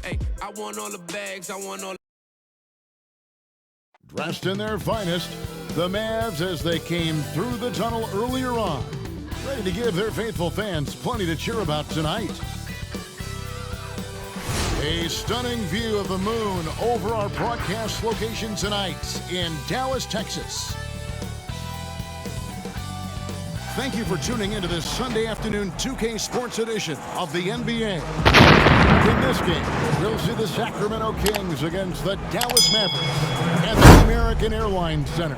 Hey, I want all the bags, I want all. Dressed in their finest, the Mavs as they came through the tunnel earlier on, ready to give their faithful fans plenty to cheer about tonight. A stunning view of the moon over our broadcast location tonight in Dallas, Texas. Thank you for tuning into this Sunday afternoon 2K Sports edition of the NBA. In this game, we'll see the Sacramento Kings against the Dallas Mavericks at the American Airlines Center.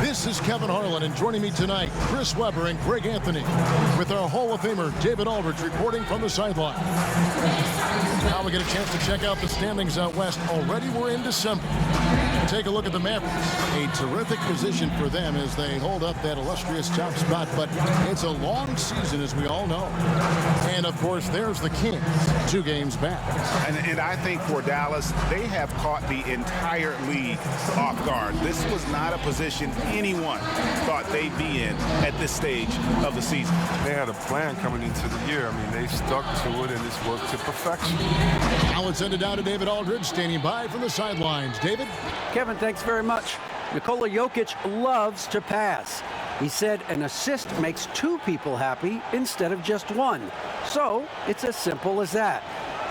This is Kevin Harlan, and joining me tonight, Chris Webber and Greg Anthony, with our Hall of Famer David Aldridge reporting from the sideline. Now we get a chance to check out the standings out west. Already we're in December. Take a look at the Mavericks. A terrific position for them as they hold up that illustrious top spot, but it's a long season, as we all know. And, of course, there's the Kings, 2 games back. And I think for Dallas, they have caught the entire league off guard. This was not a position anyone thought they'd be in at this stage of the season. They had a plan coming into the year. I mean, they stuck to it, and it's worked to perfection. Now let's send it down to David Aldridge, standing by from the sidelines. David? Kevin, thanks very much. Nikola Jokic loves to pass. He said an assist makes 2 people happy instead of just 1. So it's as simple as that.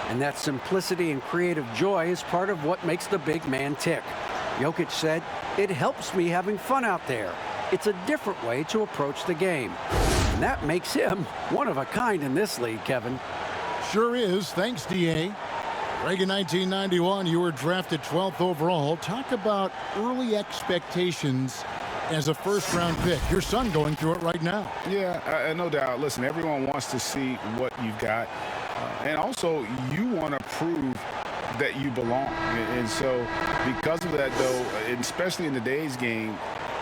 And that simplicity and creative joy is part of what makes the big man tick. Jokic said, "It helps me having fun out there. It's a different way to approach the game." And that makes him one of a kind in this league, Kevin. Sure is. Thanks, D.A. Greg, in 1991, you were drafted 12th overall. Talk about early expectations as a first-round pick. Your son going through it right now. Yeah, no doubt. Listen, everyone wants to see what you've got. And also, you want to prove that you belong. And so, because of that, though, especially in today's game,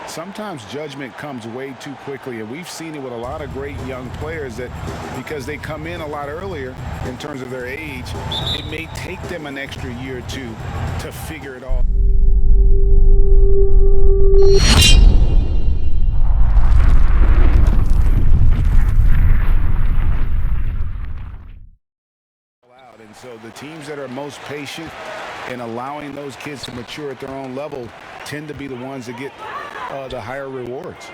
sometimes judgment comes way too quickly, and we've seen it with a lot of great young players that because they come in a lot earlier in terms of their age, it may take them an extra year or two to figure it all. And so the teams that are most patient in allowing those kids to mature at their own level tend to be the ones that get the higher rewards.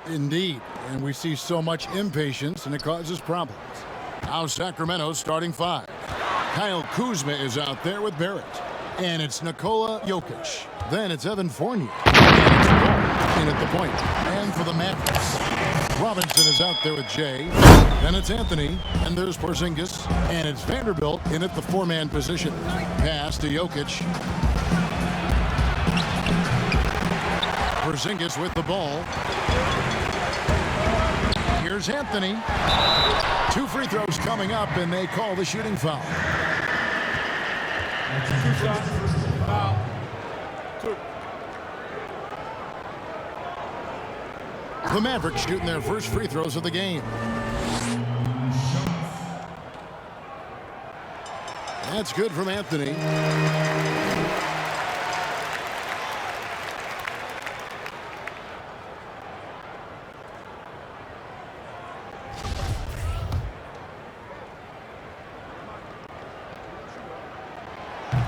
Indeed, and we see so much impatience, and it causes problems. Now Sacramento starting 5. Kyle Kuzma is out there with Barrett, and it's Nikola Jokic. Then it's Evan Fournier, and it's Ball in at the point. And for the Mavericks, Robinson is out there with Jay. Then it's Anthony, and there's Porzingis, and it's Vanderbilt in at the 4-man position. Pass to Jokic. Porzingis with the ball. Here's Anthony. 2 free throws coming up, and they call the shooting foul. 2 shots. Foul. 2. The Mavericks shooting their first free throws of the game. That's good from Anthony.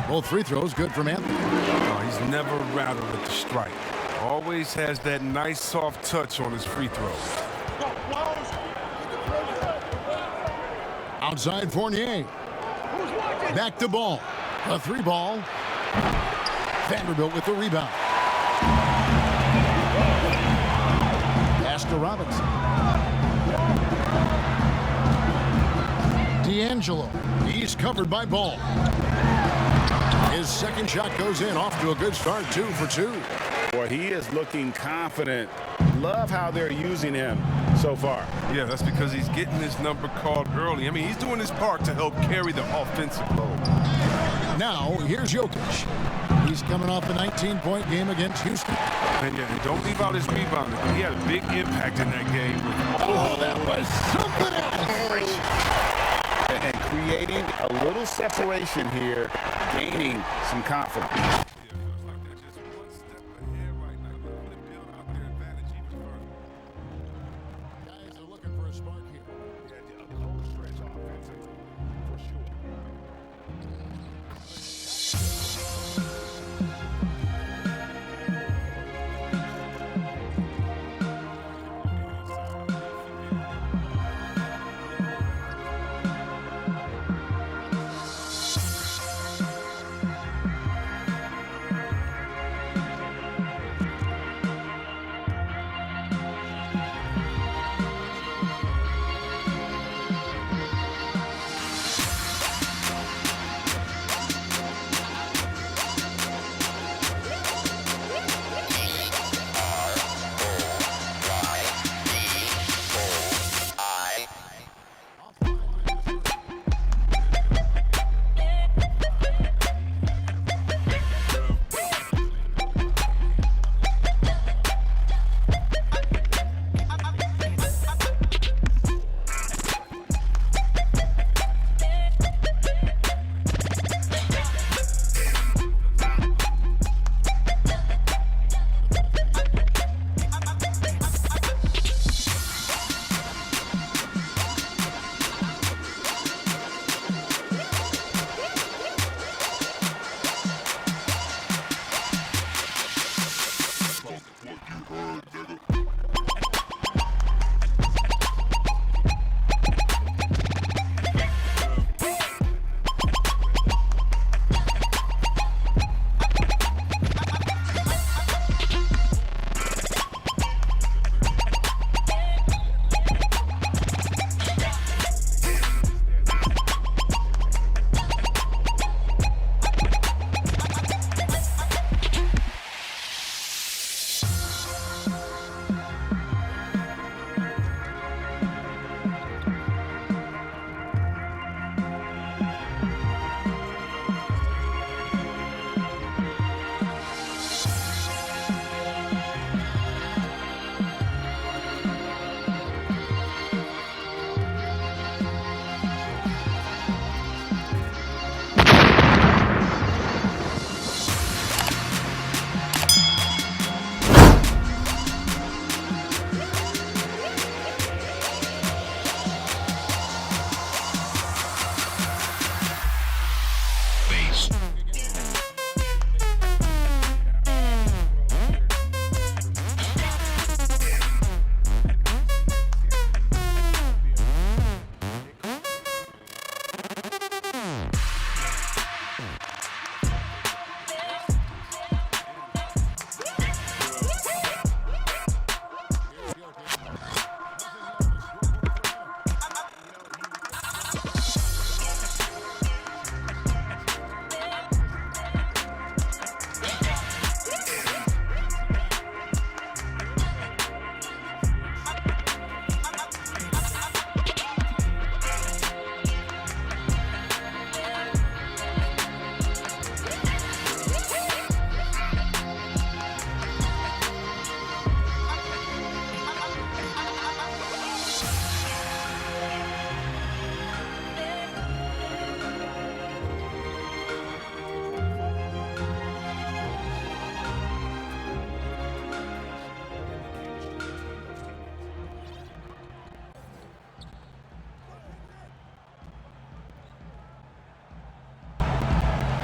Both free throws good from Anthony. Oh, he's never rattled at the strike. Always has that nice soft touch on his free throws. Outside Fournier. Back to Ball. A 3 ball. Vanderbilt with the rebound. Pass to Robinson. D'Angelo. He's covered by Ball. His second shot goes in, off to a good start, 2 for 2. Boy, he is looking confident. Love how they're using him so far. Yeah, that's because he's getting his number called early. I mean, he's doing his part to help carry the offensive load. Now, here's Jokic. He's coming off a 19-point game against Houston. And yeah, don't leave out his rebounding. He had a big impact in that game. Oh, that was something else. And creating a little separation here, gaining some confidence.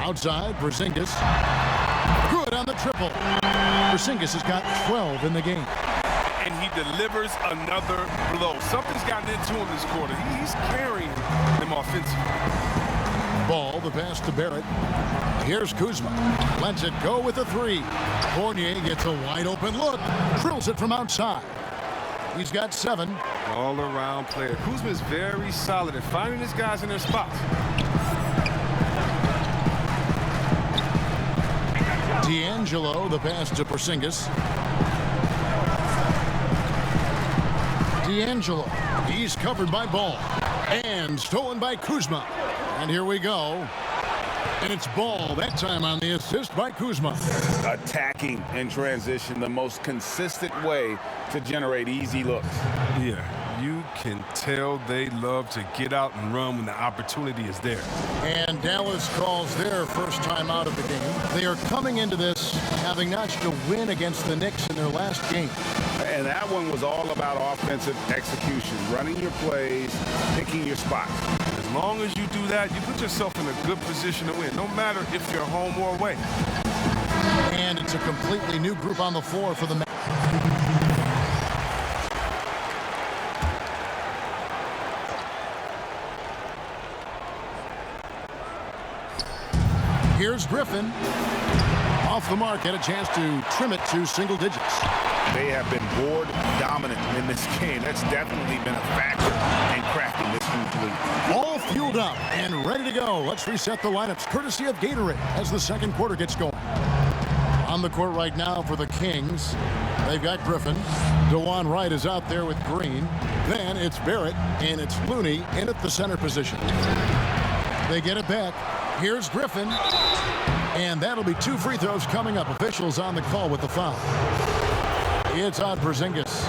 Outside, Porzingis. Good on the triple. Porzingis has got 12 in the game. And he delivers another blow. Something's gotten into him this quarter. He's carrying them offensively. Ball, the pass to Barrett. Here's Kuzma. Lets it go with a three. Fournier gets a wide open look. Drills it from outside. He's got 7. All-around player. Kuzma is very solid at finding his guys in their spots. D'Angelo, the pass to Porzingis. D'Angelo, he's covered by Ball. And stolen by Kuzma. And here we go. And it's Ball, that time on the assist by Kuzma. Attacking in transition, the most consistent way to generate easy looks. Yeah, you can tell they love to get out and run when the opportunity is there. And Dallas calls their first time out of the game. They are coming into this having notched a win against the Knicks in their last game. And that one was all about offensive execution, running your plays, picking your spots. As long as you do that, you put yourself in a good position to win, no matter if you're home or away. And it's a completely new group on the floor for the Mavs. Here's Griffin. Off the mark, had a chance to trim it to single digits. They have been board dominant in this game. That's definitely been a factor in cracking this huge lead. All fueled up and ready to go. Let's reset the lineups courtesy of Gatorade as the second quarter gets going. On the court right now for the Kings, they've got Griffin. DeJuan Wright is out there with Green. Then it's Barrett and it's Looney in at the center position. They get it back. Here's Griffin. And that'll be 2 free throws coming up. Officials on the call with the foul. It's on Porzingis.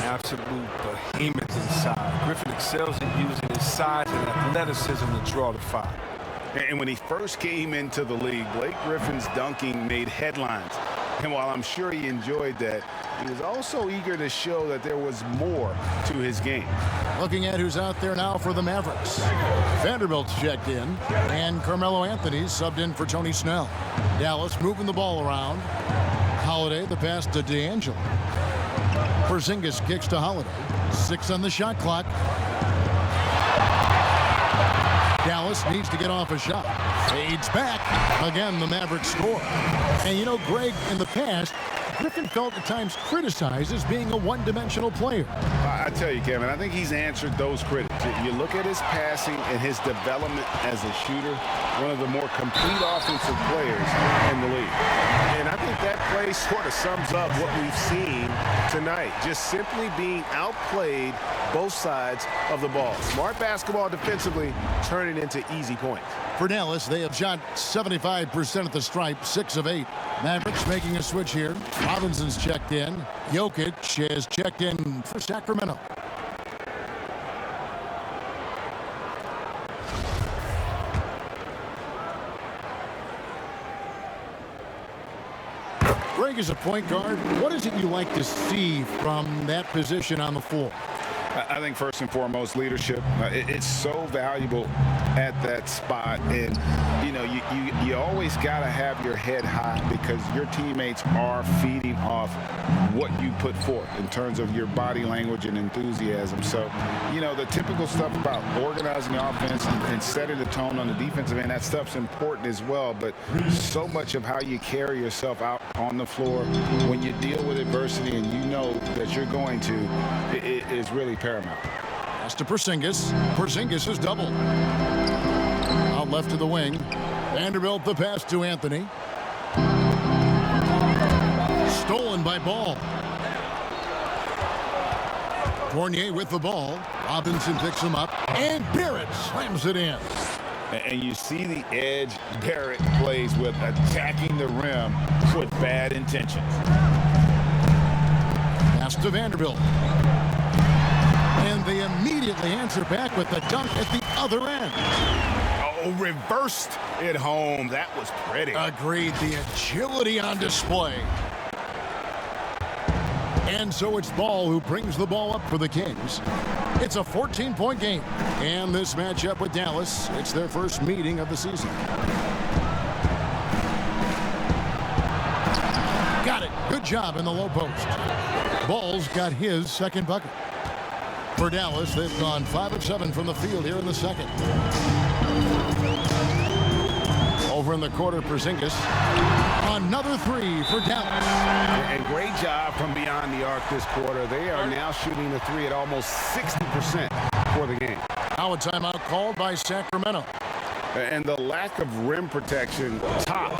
Absolute behemoth inside. Griffin excels in using his size and athleticism to draw the foul. And when he first came into the league, Blake Griffin's dunking made headlines. And while I'm sure he enjoyed that, he was also eager to show that there was more to his game. Looking at who's out there now for the Mavericks. Vanderbilt's checked in, and Carmelo Anthony's subbed in for Tony Snell. Dallas moving the ball around. Holiday, the pass to D'Angelo. Porzingis kicks to Holiday. 6 on the shot clock. Dallas needs to get off a shot. Fades back. Again, the Mavericks score. And you know, Greg, in the past, Griffin felt at times criticized as being a one-dimensional player. I tell you, Kevin, I think he's answered those critics. You look at his passing and his development as a shooter, one of the more complete offensive players in the league. And I think that play sort of sums up what we've seen tonight. Just simply being outplayed both sides of the ball. Smart basketball defensively, turning into easy points. For Dallas, they have shot 75% at the stripe, 6 of 8. Mavericks making a switch here. Robinson's checked in. Jokic has checked in for Sacramento. Greg is a point guard. What is it you like to see from that position on the floor? I think first and foremost, leadership. It's so valuable at that spot. And, you know, you always got to have your head high because your teammates are feeding off what you put forth in terms of your body language and enthusiasm. So, you know, the typical stuff about organizing the offense and setting the tone on the defensive end, that stuff's important as well. But so much of how you carry yourself out on the floor when you deal with adversity and you know that you're going to, it is really paramount. Pass to Porzingis. Porzingis is double. Out left to the wing. Vanderbilt the pass to Anthony. Stolen by Ball. Fournier with the ball. Robinson picks him up. And Barrett slams it in. And you see the edge Barrett plays with, attacking the rim with bad intentions. Pass to Vanderbilt. And they immediately answer back with the dunk at the other end. Oh, reversed it home. That was pretty. Agreed. The agility on display. And so it's Ball who brings the ball up for the Kings. It's a 14-point game. And this matchup with Dallas, it's their first meeting of the season. Good job in the low post. Ball's got his second bucket. For Dallas, they've gone 5 of 7 from the field here in the second. Over in the quarter, Porzingis. Another three for Dallas. And great job from beyond the arc this quarter. They are now shooting the three at almost 60% for the game. Now a timeout called by Sacramento. And the lack of rim protection, top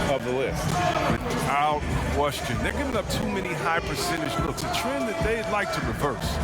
of the list. Without question. They're giving up too many high percentage looks, a trend that they'd like to reverse.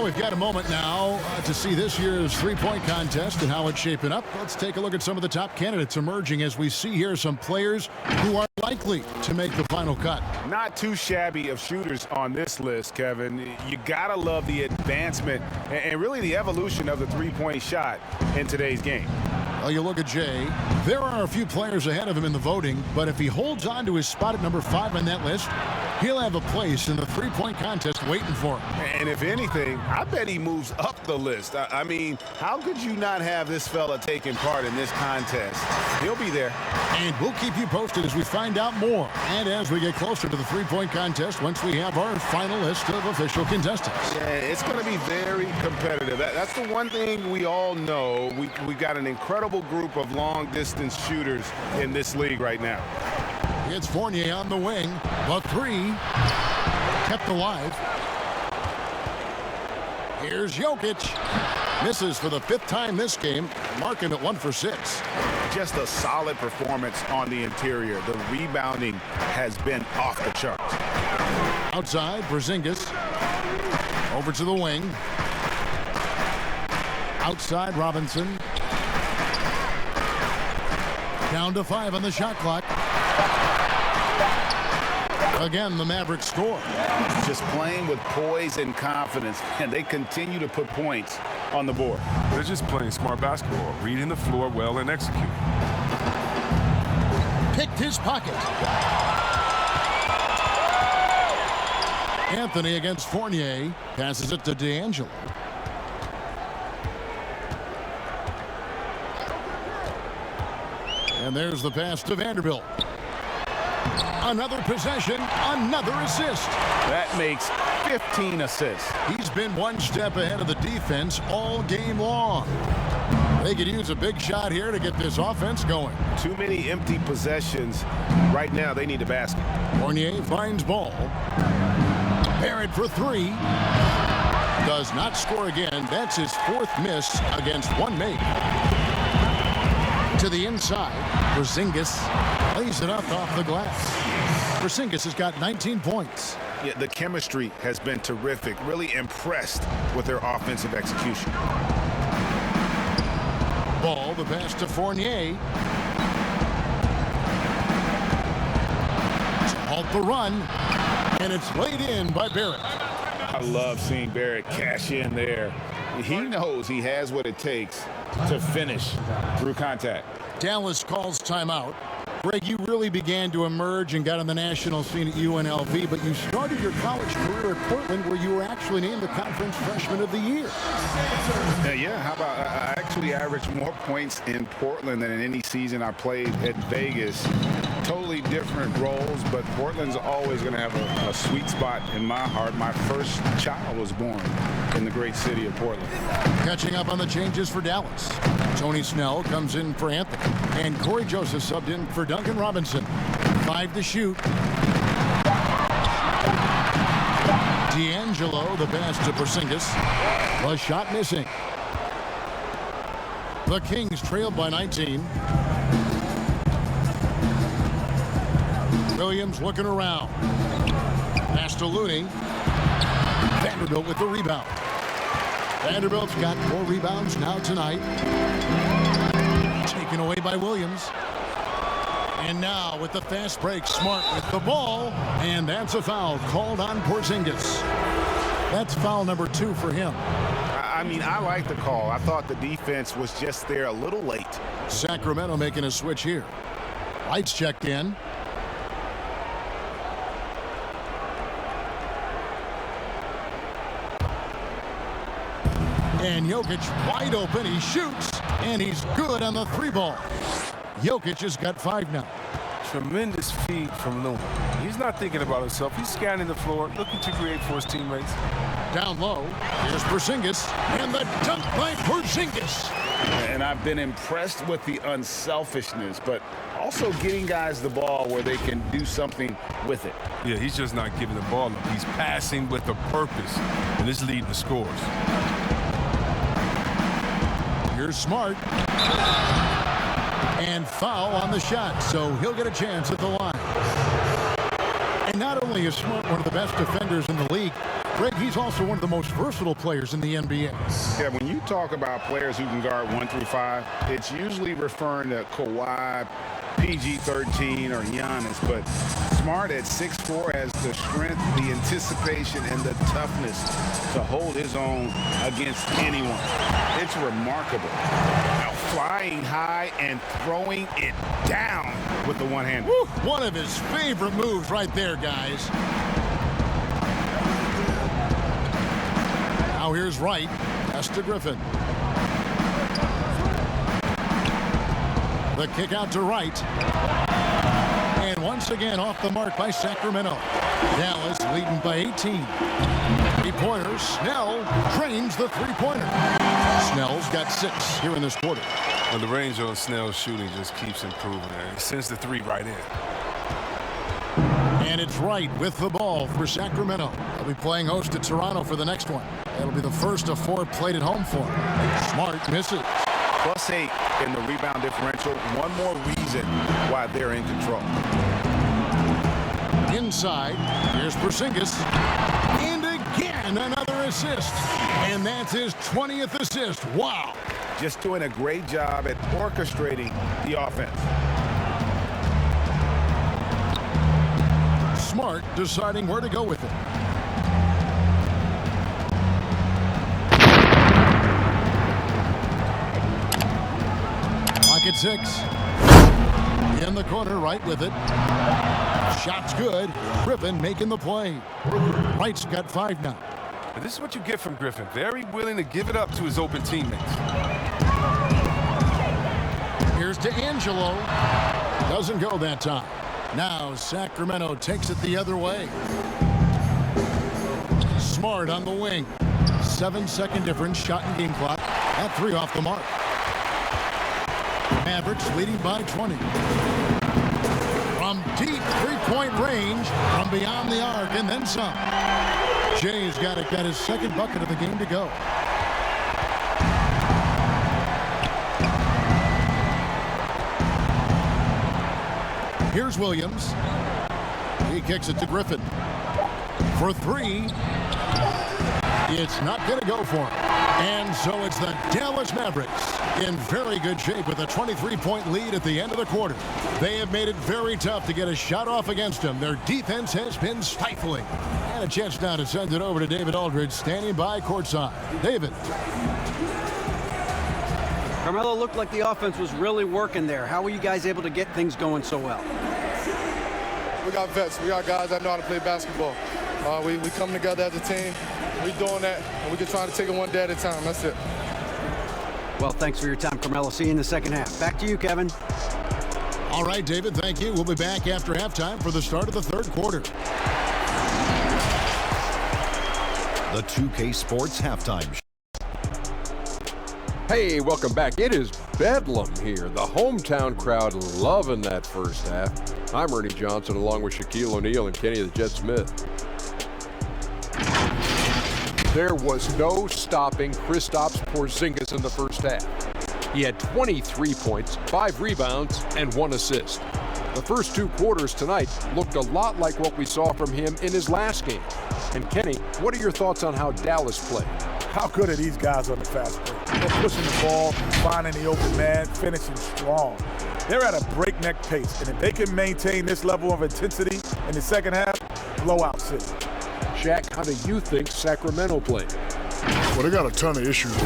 We've got a moment now to see this year's three-point contest and how it's shaping up. Let's take a look at some of the top candidates emerging as we see here some players who are likely to make the final cut. Not too shabby of shooters on this list, Kevin. You gotta love the advancement and really the evolution of the three-point shot in today's game. Well, you look at Jay, there are a few players ahead of him in the voting, but if he holds on to his spot at number 5 on that list, he'll have a place in the three-point contest waiting for him. And if anything, I bet he moves up the list. I mean, how could you not have this fella taking part in this contest? He'll be there. And we'll keep you posted as we find out more and as we get closer to the three-point contest once we have our final list of official contestants. Yeah, it's going to be very competitive. That's the one thing we all know. We got an incredible group of long-distance shooters in this league right now. It's Fournier on the wing. The three kept alive. Here's Jokic. Misses for the 5th time this game, marking it 1 for 6. Just a solid performance on the interior. The rebounding has been off the charts. Outside, Porzingis. Over to the wing. Outside, Robinson. Down to 5 on the shot clock. Again, the Mavericks score. Just playing with poise and confidence, and they continue to put points on the board. They're just playing smart basketball, reading the floor well and executing. Picked his pocket. Anthony against Fournier. Passes it to D'Angelo. And there's the pass to Vanderbilt. Another possession, another assist. That makes 15 assists. He's been one step ahead of the defense all game long. They could use a big shot here to get this offense going. Too many empty possessions. Right now, they need a basket. Fournier finds ball. Barrett for 3. Does not score again. That's his 4th miss against one make. To the inside. Porzingis lays it up off the glass. Porzingis has got 19 points. Yeah, the chemistry has been terrific. Really impressed with their offensive execution. Ball, the pass to Fournier. To halt the run. And it's laid in by Barrett. I love seeing Barrett cash in there. He knows he has what it takes to finish through contact. Dallas calls timeout. Greg, you really began to emerge and got on the national scene at UNLV, but you started your college career at Portland, where you were actually named the Conference Freshman of the Year. Yeah, how about I actually averaged more points in Portland than in any season I played at Vegas. Totally different roles, but Portland's always going to have a sweet spot in my heart. My first child was born in the great city of Portland. Catching up on the changes for Dallas. Tony Snell comes in for Anthony, and Corey Joseph subbed in for Duncan Robinson. 5 to shoot. D'Angelo, the pass to Porzingis. The shot missing. The Kings trailed by 19. Williams looking around. Pass to Looney. Vanderbilt with the rebound. Vanderbilt's got 4 rebounds now tonight. Taken away by Williams. And now with the fast break, Smart with the ball. And that's a foul called on Porzingis. That's foul number 2 for him. I mean, I like the call. I thought the defense was just there a little late. Sacramento making a switch here. Lights checked in. And Jokic wide open. He shoots, and he's good on the 3-ball. Jokic has got 5 now. Tremendous feed from Luma. He's not thinking about himself. He's scanning the floor, looking to create for his teammates. Down low, here's Porzingis, and the dunk by Porzingis. And I've been impressed with the unselfishness, but also getting guys the ball where they can do something with it. Yeah, he's just not giving the ball up. He's passing with a purpose, and this leading the scores. Here's Smart. And foul on the shot, so he'll get a chance at the line. And not only is Smart one of the best defenders in the league, Greg, he's also one of the most versatile players in the NBA. Yeah, when you talk about players who can guard 1 through 5, it's usually referring to Kawhi, PG-13, or Giannis, but Smart at 6'4" has the strength, the anticipation, and the toughness to hold his own against anyone. It's remarkable. Now flying high and throwing it down with the one hand. Woo, one of his favorite moves right there, guys. Now here's Wright. Pass to Griffin. The kick out to Wright. And once again off the mark by Sacramento. Dallas leading by 18. Three-pointer. Snell drains the three-pointer. Snell's got 6 here in this quarter. Well, the range on Snell's shooting just keeps improving there. He sends the 3 right in. And it's Wright with the ball for Sacramento. They'll be playing host to Toronto for the next one. That'll be the first of 4 played at home for him. Smart misses. +8 in the rebound differential. One more reason why they're in control. Inside, here's Porzingis. And again, another assist. And that's his 20th assist. Wow. Just doing a great job at orchestrating the offense. Smart deciding where to go with it. Clock at 6. In the corner, Wright with it. Shot's good. Griffin making the play. Wright's got 5 now. And this is what you get from Griffin. Very willing to give it up to his open teammates. Here's to ANGELO. Doesn't go that time. Now Sacramento takes it the other way. Smart on the wing. 7-second difference, shot and game clock. At 3 off the mark. Mavericks leading by 20. From deep 3-point range, from beyond the arc, and then some. Jay's got his second bucket of the game to go. Here's Williams. He kicks it to Griffin. For 3. It's not going to go for him. And so it's the Dallas Mavericks in very good shape with a 23-point lead at the end of the quarter. They have made it very tough to get a shot off against them. Their defense has been stifling. And a chance now to send it over to David Aldridge, standing by courtside. David. Carmelo, looked like the offense was really working there. How were you guys able to get things going so well? We got vets. We got guys that know how to play basketball. We come together as a team. We're doing that, and we can try to take it one day at a time. That's it. Well, thanks for your time, Carmelo. See you in the second half. Back to you, Kevin. All right, David, thank you. We'll be back after halftime for the start of the third quarter. The 2K Sports Halftime Show. Hey, welcome back. It is bedlam here. The hometown crowd loving that first half. I'm Ernie Johnson along with Shaquille O'Neal and Kenny the Jet Smith. There was no stopping Kristaps Porzingis in the first half. He had 23 points, 5 rebounds, and 1 assist. The first 2 quarters tonight looked a lot like what we saw from him in his last game. And Kenny, what are your thoughts on how Dallas played? How good are these guys on the fast break? They're pushing the ball, finding the open man, finishing strong. They're at a breakneck pace, and if they can maintain this level of intensity in the second half, blowout city. Shaq, how do you think Sacramento played? Well, they got a ton of issues.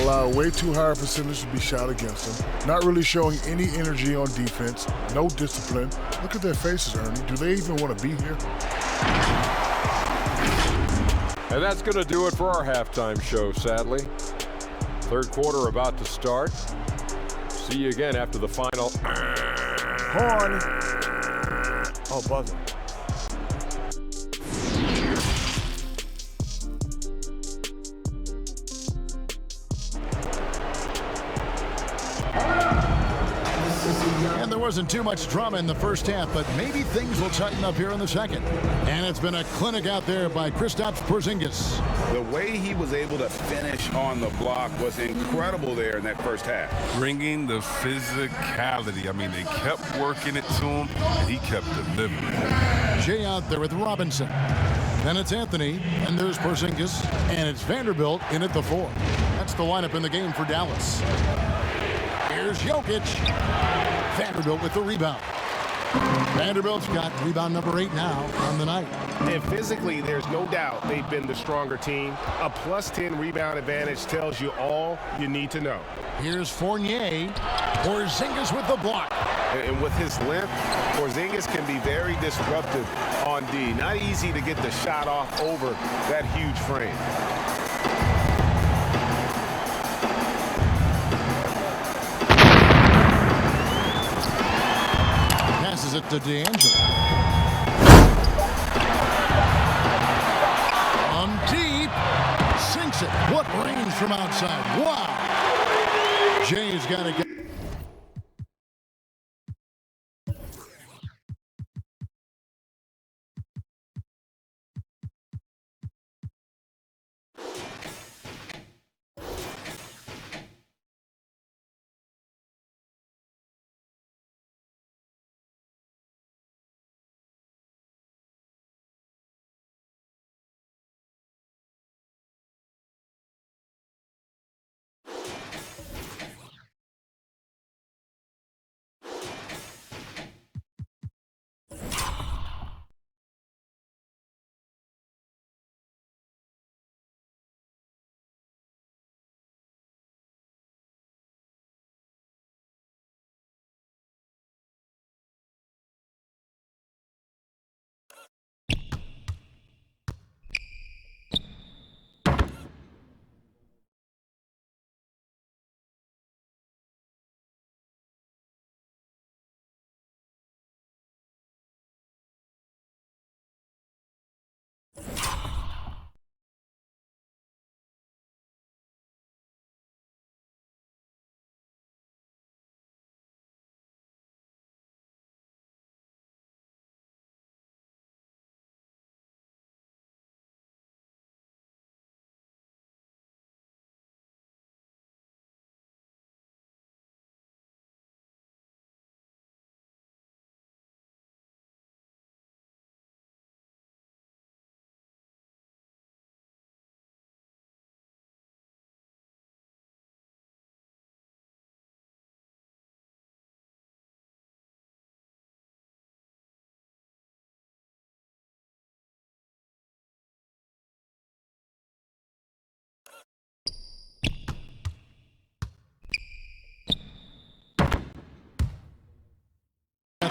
Allow way too high a percentage to be shot against them. Not really showing any energy on defense. No discipline. Look at their faces, Ernie. Do they even want to be here? And that's going to do it for our halftime show, sadly. Third quarter about to start. See you again after the final. Horn. Oh, buzzer. And there wasn't too much drama in the first half, but maybe things will tighten up here in the second. And it's been a clinic out there by Kristaps Porzingis. The way he was able to finish on the block was incredible there in that first half. Bringing the physicality. I mean, they kept working it to him, and he kept delivering. Jay out there with Robinson. Then it's Anthony, and there's Porzingis, and it's Vanderbilt in at the 4. That's the lineup in the game for Dallas. Here's Jokic. Vanderbilt with the rebound. Vanderbilt's got rebound number 8 now on the night. And physically, there's no doubt they've been the stronger team. A +10 rebound advantage tells you all you need to know. Here's Fournier. Porzingis with the block. And with his length, Porzingis can be very disruptive on D. Not easy to get the shot off over that huge frame. Passes it to D'Angelo. On deep. Sinks it. What range from outside. Wow. Jay's got to get.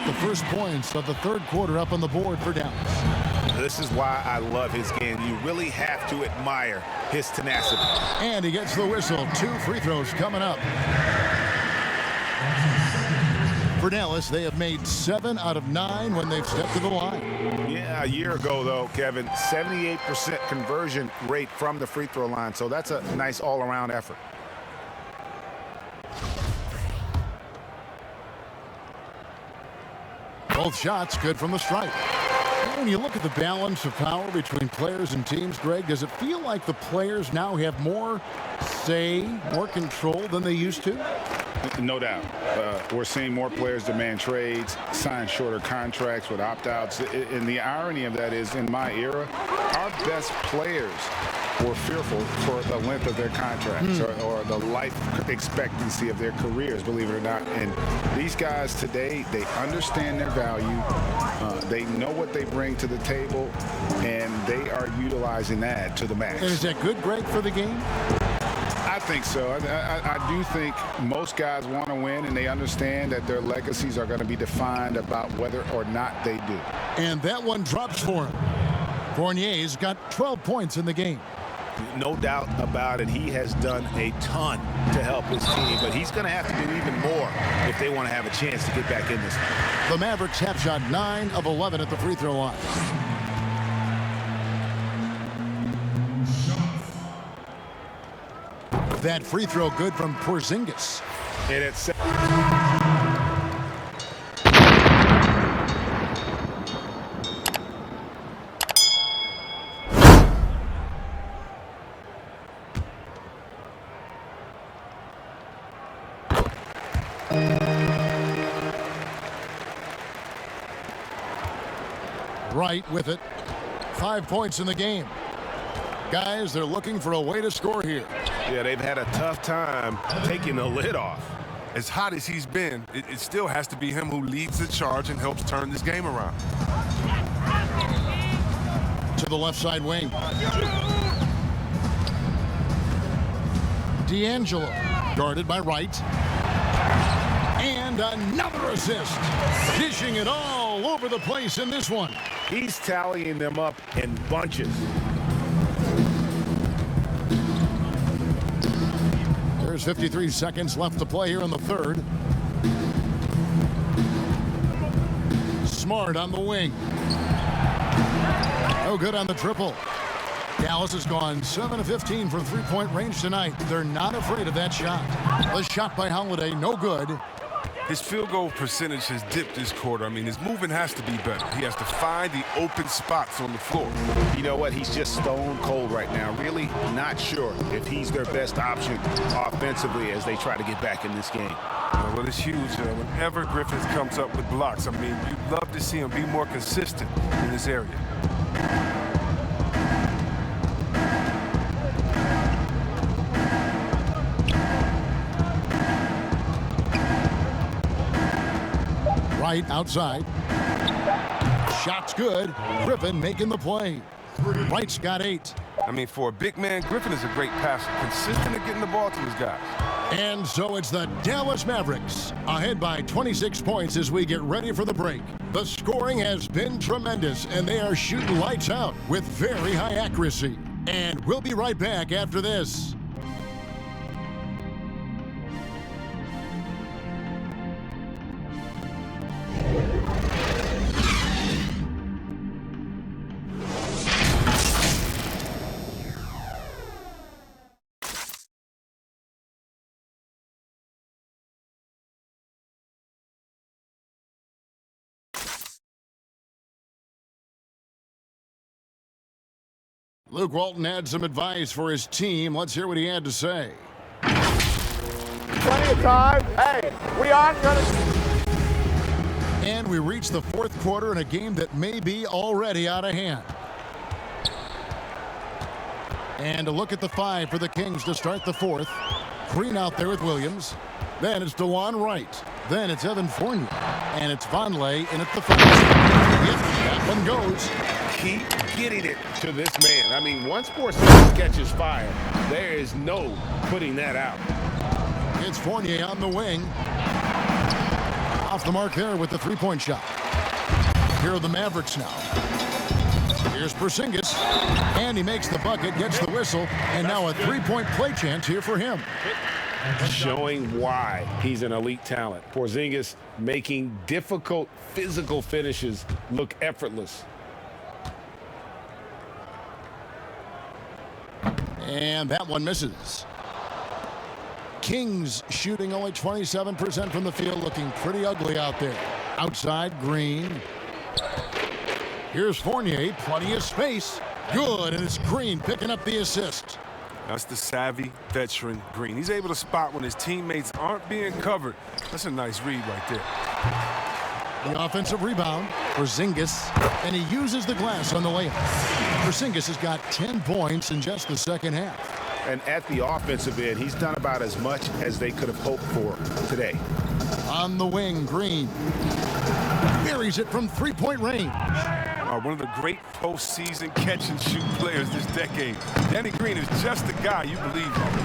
The first points of the third quarter up on the board for Dallas. This is why I love his game. You really have to admire his tenacity. And he gets the whistle. 2 free throws coming up. For Dallas, they have made 7 out of 9 when they've stepped to the line. Yeah, a year ago, though, Kevin, 78% conversion rate from the free throw line. So that's a nice all-around effort. Both shots good from the stripe. When you look at the balance of power between players and teams, Greg, does it feel like the players now have more say, more control than they used to? No doubt. We're seeing more players demand trades, sign shorter contracts with opt-outs. And the irony of that is, in my era, our best players or fearful for the length of their contracts or the life expectancy of their careers, believe it or not. And these guys today, they understand their value. They know what they bring to the table, and they are utilizing that to the max. And is that good, Greg, for the game? I think so. I do think most guys want to win, and they understand that their legacies are going to be defined about whether or not they do. And that one drops for him. Fournier's got 12 points in the game. No doubt about it. He has done a ton to help his team, but he's going to have to do even more if they want to have a chance to get back in this. The Mavericks have shot 9 of 11 at the free throw line. That free throw good from Porzingis. And it's Right with it. 5 points in the game. Guys, they're looking for a way to score here. Yeah, they've had a tough time taking the lid off. As hot as he's been, it still has to be him who leads the charge and helps turn this game around. To the left side wing. D'Angelo, guarded by Wright. And another assist. Dishing it all over the place in this one. He's tallying them up in bunches. There's 53 seconds left to play here in the third. Smart on the wing. No good on the triple. Dallas has gone 7 of 15 from three-point range tonight. They're not afraid of that shot. The shot by Holiday, no good. His field goal percentage has dipped this quarter. I mean, his movement has to be better. He has to find the open spots on the floor. You know what? He's just stone cold right now. Really not sure if he's their best option offensively as they try to get back in this game. Well, it's huge. Whenever Griffith comes up with blocks, I mean, you'd love to see him be more consistent in this area. Right outside. Shot's good. Griffin making the play. Wright's got 8. I mean, for a big man, Griffin is a great passer, consistent at getting the ball to his guys. And so it's the Dallas Mavericks ahead by 26 points as we get ready for the break. The scoring has been tremendous, and they are shooting lights out with very high accuracy. And we'll be right back after this. Luke Walton had some advice for his team. Let's hear what he had to say. Plenty of time. Hey, we aren't going to... And we reach the fourth quarter in a game that may be already out of hand. And a look at the 5 for the Kings to start the fourth. Green out there with Williams. Then it's DeJuan Wright. Then it's Evan Fournier. And it's Vonleh in at the 5. Yep, that one goes. Keep getting it to this man. I mean, once Porzingis catches fire, there is no putting that out. It's Fournier on the wing. Off the mark there with the three-point shot. Here are the Mavericks now. Here's Porzingis, and he makes the bucket, gets the whistle, and now a three-point play chance here for him. Showing why he's an elite talent. Porzingis making difficult physical finishes look effortless. And that one misses. Kings shooting only 27% from the field, looking pretty ugly out there. Outside, Green. Here's Fournier, plenty of space. Good, and it's Green picking up the assist. That's the savvy veteran Green. He's able to spot when his teammates aren't being covered. That's a nice read right there. The offensive rebound for Porzingis, and he uses the glass on the layup. Porzingis has got 10 points in just the second half. And at the offensive end, he's done about as much as they could have hoped for today. On the wing, Green buries it from three-point range. One of the great postseason catch-and-shoot players this decade. Danny Green is just the guy you believe in.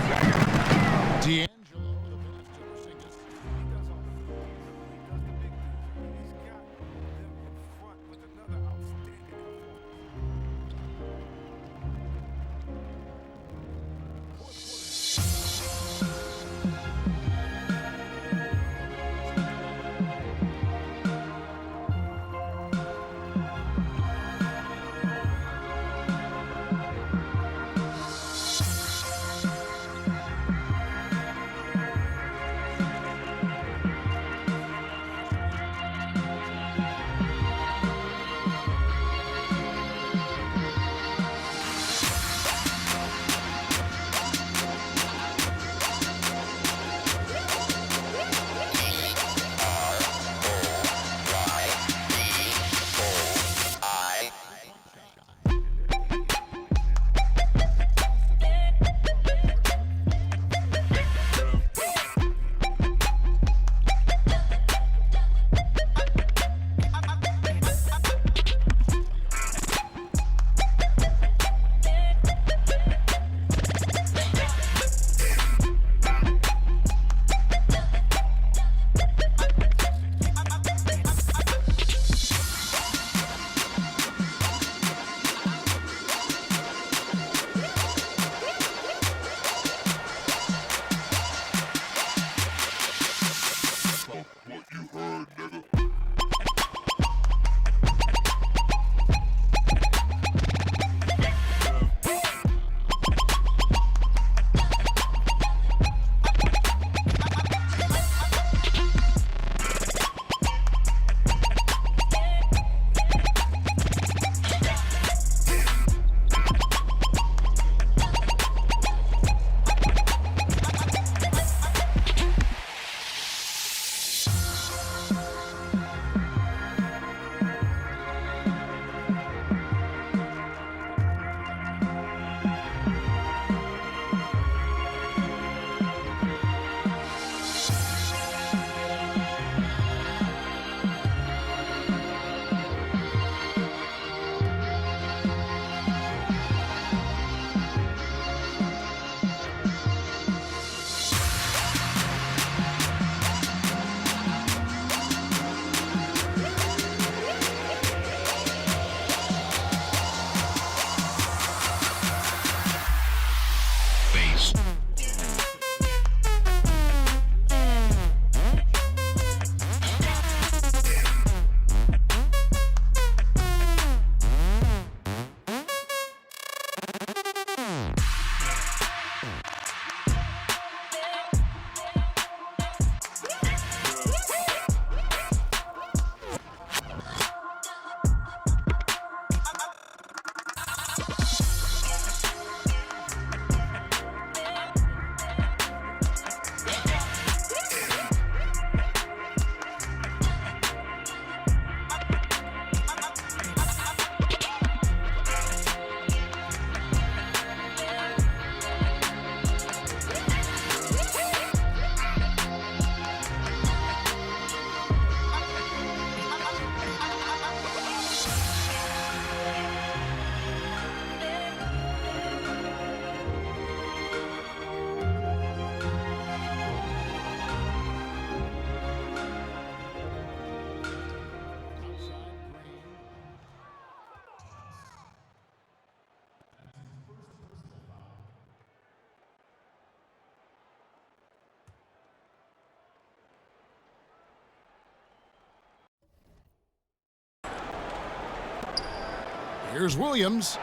Here's Williams.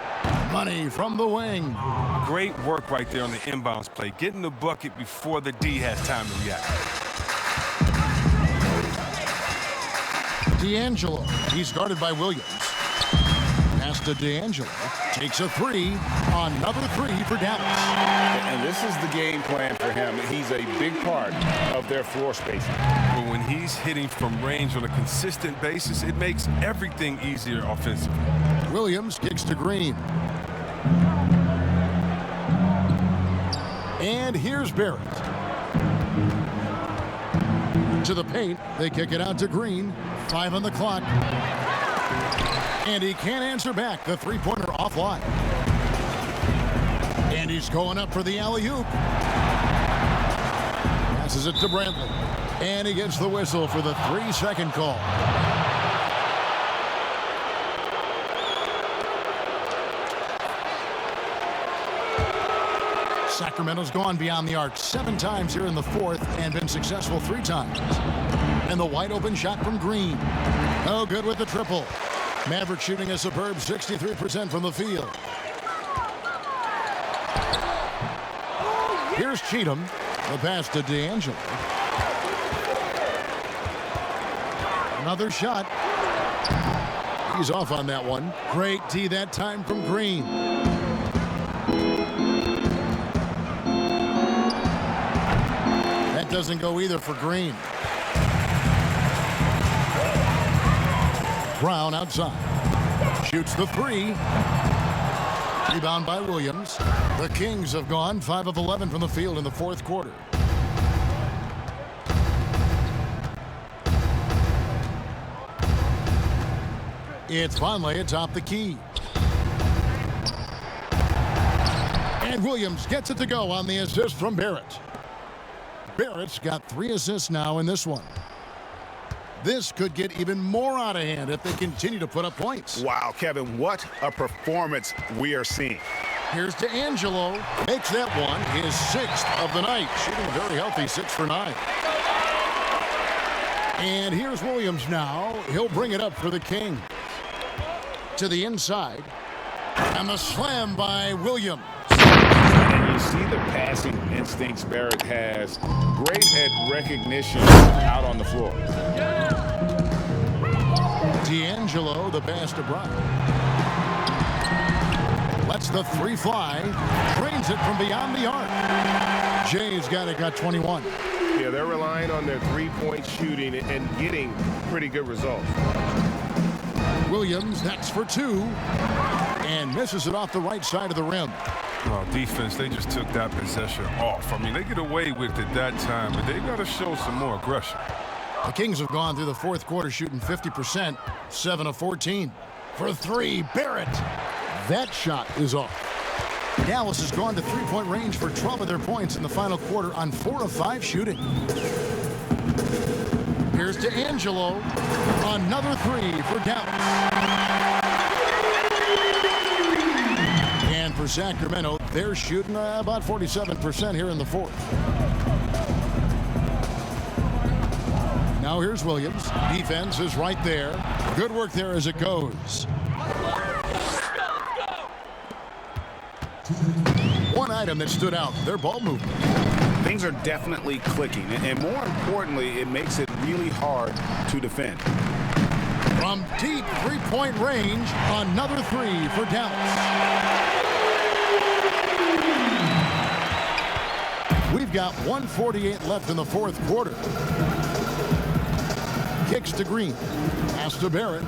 Money from the wing. Great work right there on the inbounds play. Getting the bucket before the D has time to react. D'Angelo. He's guarded by Williams. Pass to D'Angelo. Takes a three. Another three for Dallas. And this is the game plan for him. He's a big part of their floor spacing. But when he's hitting from range on a consistent basis, it makes everything easier offensively. Williams kicks to Green. And here's Barrett. To the paint. They kick it out to Green. 5 on the clock. And he can't answer back. The three-pointer offline. And he's going up for the alley-oop. Passes it to Brantley. And he gets the whistle for the 3-second call. Sacramento's gone beyond the arc 7 times here in the fourth and been successful 3 times. And the wide open shot from Green. No good with the triple. Maverick shooting a superb 63% from the field. Here's Cheatham. The pass to D'Angelo. Another shot. He's off on that one. Great D that time from Green. That doesn't go either for Green. Brown outside. Shoots the 3. Rebound by Williams. The Kings have gone 5 of 11 from the field in the fourth quarter. It's Vonleh atop the key. And Williams gets it to go on the assist from Barrett. Barrett's got 3 assists now in this one. This could get even more out of hand if they continue to put up points. Wow, Kevin, what a performance we are seeing. Here's to Angelo. Makes that one his 6th of the night. Shooting very healthy, 6 for 9. And here's Williams now. He'll bring it up for the King. To the inside. And the slam by Williams. And you see the passing instincts Barrett has. Great at recognition out on the floor. D'Angelo, the pass to Brown. Lets the 3 fly. Drains it from beyond the arc. Jay's got 21. Yeah, they're relying on their 3-point shooting and getting pretty good results. Williams, that's for 2. And misses it off the right side of the rim. Oh, defense, they just took that possession off. I mean, they get away with it that time, but they got to show some more aggression. The Kings have gone through the fourth quarter shooting 50%, 7 of 14. For 3, Barrett. That shot is off. Dallas has gone to 3-point range for 12 of their points in the final quarter on 4 of 5 shooting. Here's to Angelo. Another 3 for Dallas. And for Sacramento, they're shooting about 47% here in the fourth. Now here's Williams. Defense is right there. Good work there as it goes. One item that stood out, their ball movement. Things are definitely clicking, and more importantly, it makes it really hard to defend. From deep 3-point range, another 3 for Dallas. We've got 1:48 left in the fourth quarter. Kicks to Green. Pass to Barrett.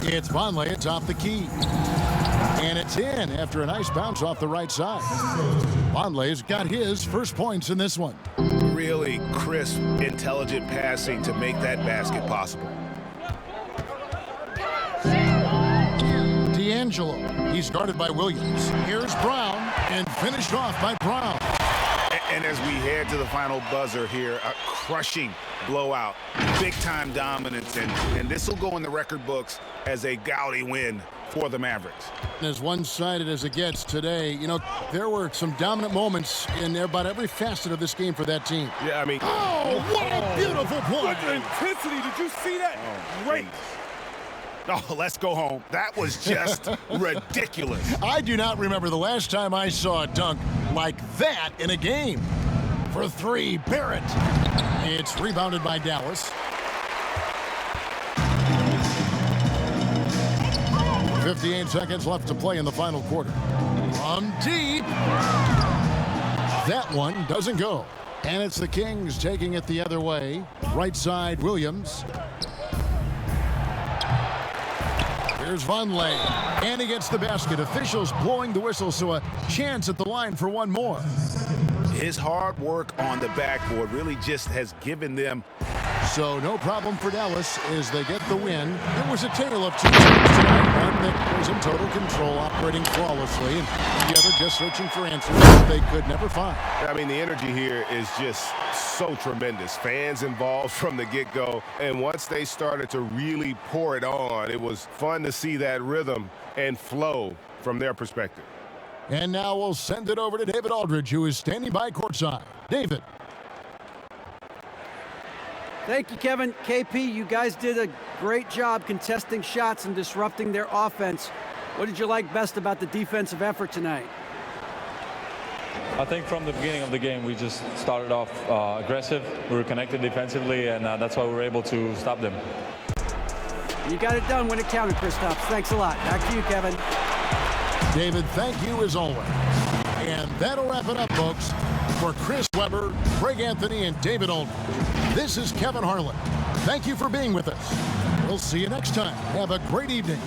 It's Vonleh atop the key. And it's in after a nice bounce off the right side. Vonleh's got his first points in this one. Really crisp, intelligent passing to make that basket possible. D'Angelo. He's guarded by Williams. Here's Brown, and finished off by Brown. And as we head to the final buzzer here, a crushing blowout, big-time dominance, and this will go in the record books as a gaudy win for the Mavericks. As one-sided as it gets today, you know, there were some dominant moments in about every facet of this game for that team. Yeah, I mean... Oh, what a beautiful play! What intensity. Did you see that? Oh, great. Oh, let's go home. That was just ridiculous. I do not remember the last time I saw a dunk like that in a game. For 3, Barrett. It's rebounded by Dallas. 58 seconds left to play in the final quarter. From deep. That one doesn't go. And it's the Kings taking it the other way. Right side, Williams. Here's Vonleh. And he gets the basket. Officials blowing the whistle, so a chance at the line for one more. His hard work on the backboard really just has given them. So no problem for Dallas as they get the win. It was a tale of two teams tonight. One that was in total control, operating flawlessly, and the other just searching for answers that they could never find. I mean, the energy here is just so tremendous. Fans involved from the get-go, and once they started to really pour it on, it was fun to see that rhythm and flow from their perspective. And now we'll send it over to David Aldridge, who is standing by courtside. David. Thank you, Kevin. KP, you guys did a great job contesting shots and disrupting their offense. What did you like best about the defensive effort tonight? I think from the beginning of the game, we just started off aggressive. We were connected defensively, and that's why we were able to stop them. You got it done when it counted, Kristaps. Thanks a lot. Back to you, Kevin. David, thank you as always. And that'll wrap it up, folks. For Chris Webber, Craig Anthony, and David Aldridge, this is Kevin Harlan. Thank you for being with us. We'll see you next time. Have a great evening.